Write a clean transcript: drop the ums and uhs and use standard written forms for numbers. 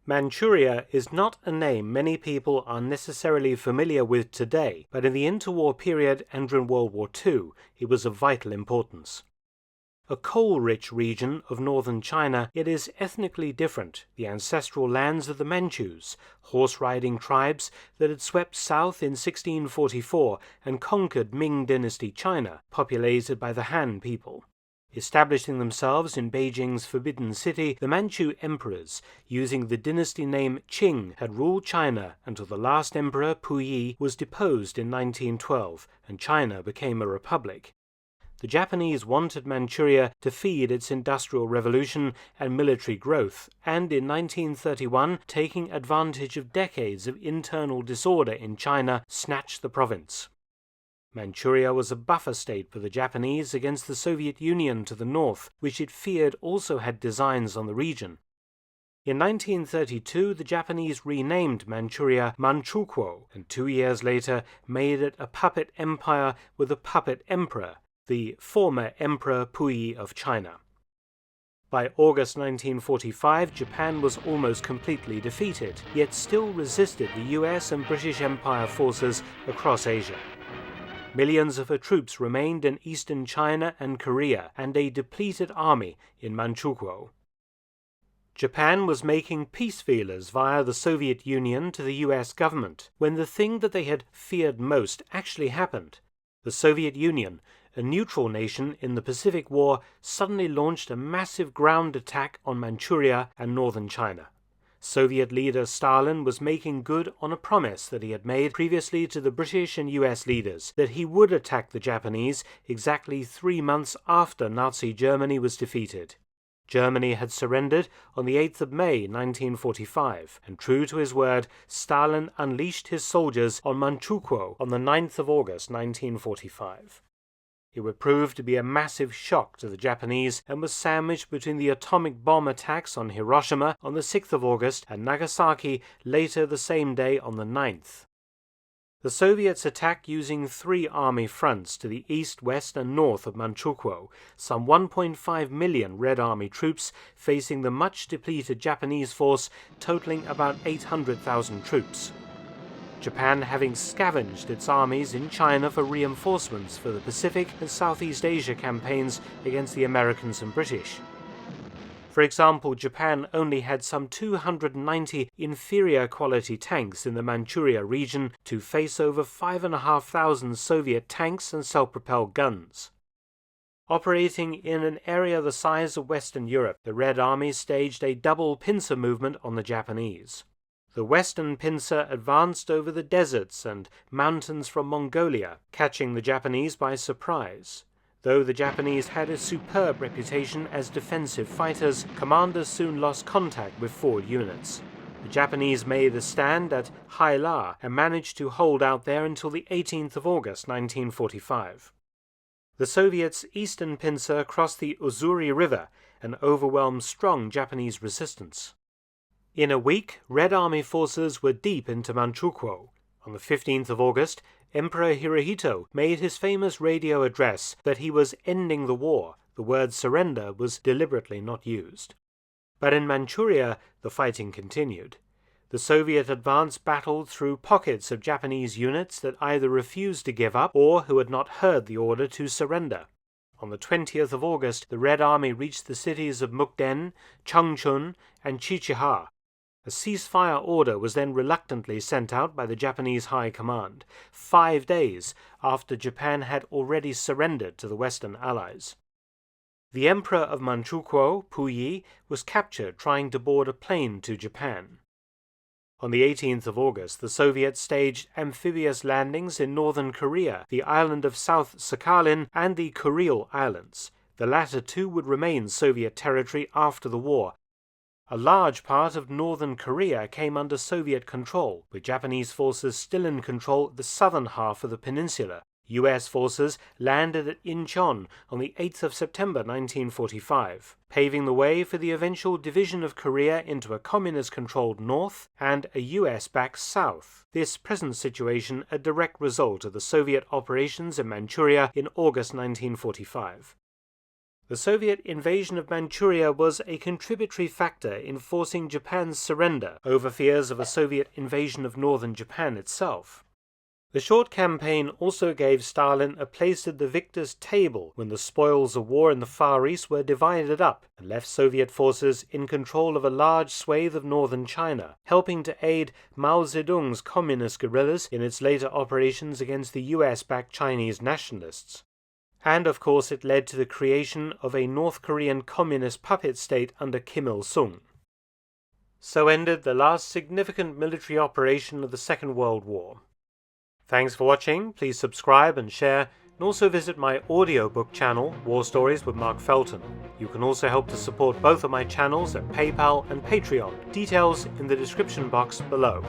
Manchuria is not a name many people are necessarily familiar with today, but in the interwar period and during World War II, it was of vital importance. A coal-rich region of northern China, it is ethnically different, the ancestral lands of the Manchus, horse-riding tribes that had swept south in 1644 and conquered Ming Dynasty China, populated by the Han people. Establishing themselves in Beijing's Forbidden City, the Manchu emperors, using the dynasty name Qing, had ruled China until the last emperor, Puyi, was deposed in 1912 and China became a republic. The Japanese wanted Manchuria to feed its industrial revolution and military growth, and in 1931, taking advantage of decades of internal disorder in China, snatched the province. Manchuria was a buffer state for the Japanese against the Soviet Union to the north, which it feared also had designs on the region. In 1932, the Japanese renamed Manchuria Manchukuo, and 2 years later made it a puppet empire with a puppet emperor, the former Emperor Puyi of China. By August 1945, Japan was almost completely defeated, yet still resisted the US and British Empire forces across Asia. Millions of her troops remained in eastern China and Korea, and a depleted army in Manchukuo. Japan was making peace feelers via the Soviet Union to the US government, when the thing that they had feared most actually happened. The Soviet Union, a neutral nation in the Pacific War, suddenly launched a massive ground attack on Manchuria and northern China. Soviet leader Stalin was making good on a promise that he had made previously to the British and US leaders, that he would attack the Japanese exactly 3 months after Nazi Germany was defeated. Germany had surrendered on the 8th of May 1945, and true to his word, Stalin unleashed his soldiers on Manchukuo on the 9th of August 1945. It would prove to be a massive shock to the Japanese and was sandwiched between the atomic bomb attacks on Hiroshima on the 6th of August and Nagasaki later the same day on the 9th. The Soviets attacked using 3 army fronts to the east, west, and north of Manchukuo, some 1.5 million Red Army troops facing the much depleted Japanese force totaling about 800,000 troops. Japan having scavenged its armies in China for reinforcements for the Pacific and Southeast Asia campaigns against the Americans and British. For example, Japan only had some 290 inferior quality tanks in the Manchuria region to face over 5,500 Soviet tanks and self-propelled guns. Operating in an area the size of Western Europe, the Red Army staged a double pincer movement on the Japanese. The western pincer advanced over the deserts and mountains from Mongolia, catching the Japanese by surprise. Though the Japanese had a superb reputation as defensive fighters, commanders soon lost contact with forward units. The Japanese made a stand at Haila and managed to hold out there until the 18th of August 1945. The Soviets' eastern pincer crossed the Ussuri River and overwhelmed strong Japanese resistance. In a week, Red Army forces were deep into Manchukuo. On the 15th of August, Emperor Hirohito made his famous radio address that he was ending the war. The word surrender was deliberately not used. But in Manchuria, the fighting continued. The Soviet advance battled through pockets of Japanese units that either refused to give up or who had not heard the order to surrender. On the 20th of August, the Red Army reached the cities of Mukden, Changchun, and Qiqihar. A ceasefire order was then reluctantly sent out by the Japanese High Command, 5 days after Japan had already surrendered to the Western Allies. The Emperor of Manchukuo, Puyi, was captured trying to board a plane to Japan. On the 18th of August, the Soviets staged amphibious landings in northern Korea, the island of South Sakhalin, and the Kuril Islands. The latter two would remain Soviet territory after the war. A large part of northern Korea came under Soviet control, with Japanese forces still in control of the southern half of the peninsula. US forces landed at Incheon on the 8th of September 1945, paving the way for the eventual division of Korea into a communist-controlled north and a US-backed south. This present situation a direct result of the Soviet operations in Manchuria in August 1945. The Soviet invasion of Manchuria was a contributory factor in forcing Japan's surrender over fears of a Soviet invasion of northern Japan itself. The short campaign also gave Stalin a place at the victor's table when the spoils of war in the Far East were divided up and left Soviet forces in control of a large swathe of northern China, helping to aid Mao Zedong's communist guerrillas in its later operations against the US-backed Chinese nationalists. And of course it led to the creation of a North Korean communist puppet state under Kim Il-sung. So ended the last significant military operation of the Second World War. Thanks for watching, please subscribe and share, and also visit my audiobook channel, War Stories with Mark Felton. You can also help to support both of my channels at PayPal and Patreon, details in the description box below.